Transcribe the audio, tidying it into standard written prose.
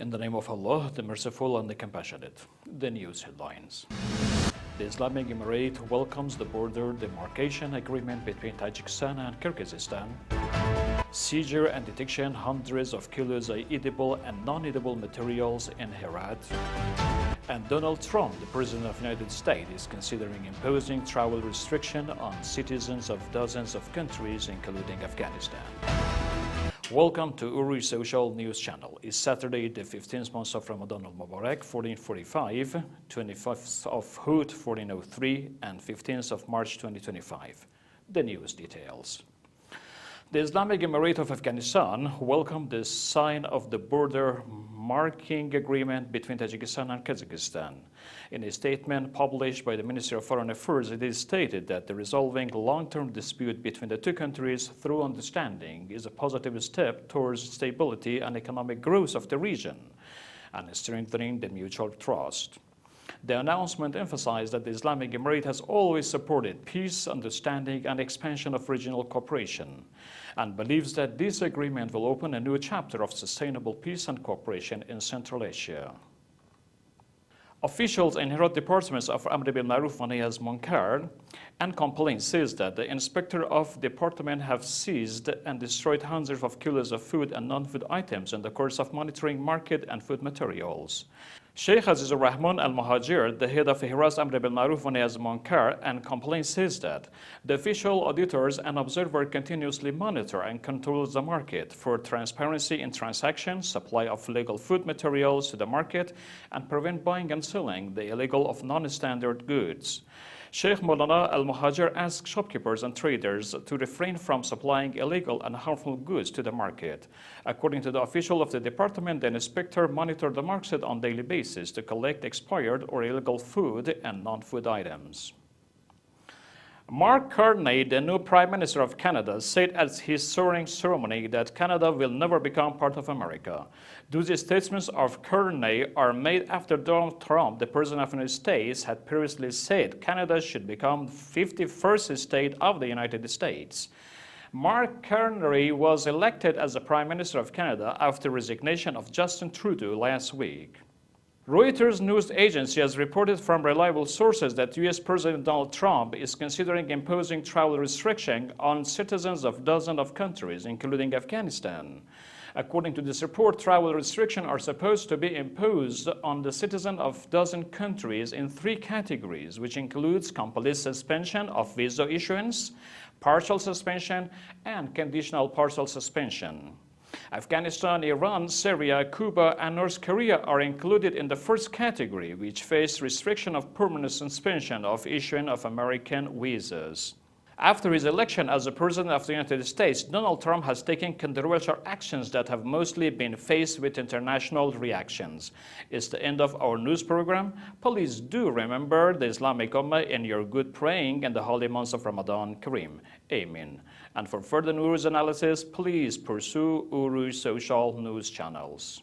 In the name of Allah, the Merciful and the Compassionate. The news headlines. The Islamic Emirate welcomes the border demarcation agreement between Tajikistan and Kyrgyzstan. Seizure and detection hundreds of kilos of edible and non-edible materials in Herat. And Donald Trump, the President of the United States, is considering imposing travel restriction on citizens of dozens of countries, including Afghanistan. Welcome to Uri Social News Channel. It's Saturday, the 15th month of Ramadan al-Mubarak, 1445, 25th of Hud, 1403, and 15th of March 2025. The news details. The Islamic Emirate of Afghanistan welcomed the sign of the border marking agreement between Tajikistan and Kazakhstan. In a statement published by the Ministry of Foreign Affairs, it is stated that the resolving long-term dispute between the two countries through understanding is a positive step towards stability and economic growth of the region and strengthening the mutual trust. The announcement emphasized that the Islamic Emirate has always supported peace, understanding, and expansion of regional cooperation, and believes that this agreement will open a new chapter of sustainable peace and cooperation in Central Asia. Officials in Herat departments of Amr bil Ma'ruf wa Nahy anil Munkar and complaint says that the inspector of department have seized and destroyed hundreds of kilos of food and non-food items in the course of monitoring market and food materials. Sheikh Azizur Rahman al-Muhajir, the head of Herat's Amr bil Ma'ruf wa Nahy anil Munkar and complaint says that the official auditors and observer continuously monitor and control the market for transparency in transactions, supply of legal food materials to the market, and prevent buying and selling the illegal of non-standard goods. Sheikh Maulana al-Muhajir asked shopkeepers and traders to refrain from supplying illegal and harmful goods to the market. According to the official of the department, the inspector monitored the market on a daily basis to collect expired or illegal food and non-food items. Mark Carney, the new Prime Minister of Canada, said at his swearing ceremony that Canada will never become part of America. Those statements of Carney are made after Donald Trump, the President of the United States, had previously said Canada should become the 51st state of the United States. Mark Carney was elected as the Prime Minister of Canada after resignation of Justin Trudeau last week. Reuters news agency has reported from reliable sources that U.S. President Donald Trump is considering imposing travel restriction on citizens of dozens of countries, including Afghanistan. According to this report, travel restrictions are supposed to be imposed on the citizens of dozen countries in three categories, which includes complete suspension of visa issuance, partial suspension, and conditional partial suspension. Afghanistan, Iran, Syria, Cuba, and North Korea are included in the first category, which face restriction of permanent suspension of issuing of American visas. After his election as the President of the United States, Donald Trump has taken controversial actions that have mostly been faced with international reactions. It's the end of our news program. Please do remember the Islamic Ummah in your good praying in the holy months of Ramadan Kareem. Amen. And for further news analysis, please pursue Uru Social News channels.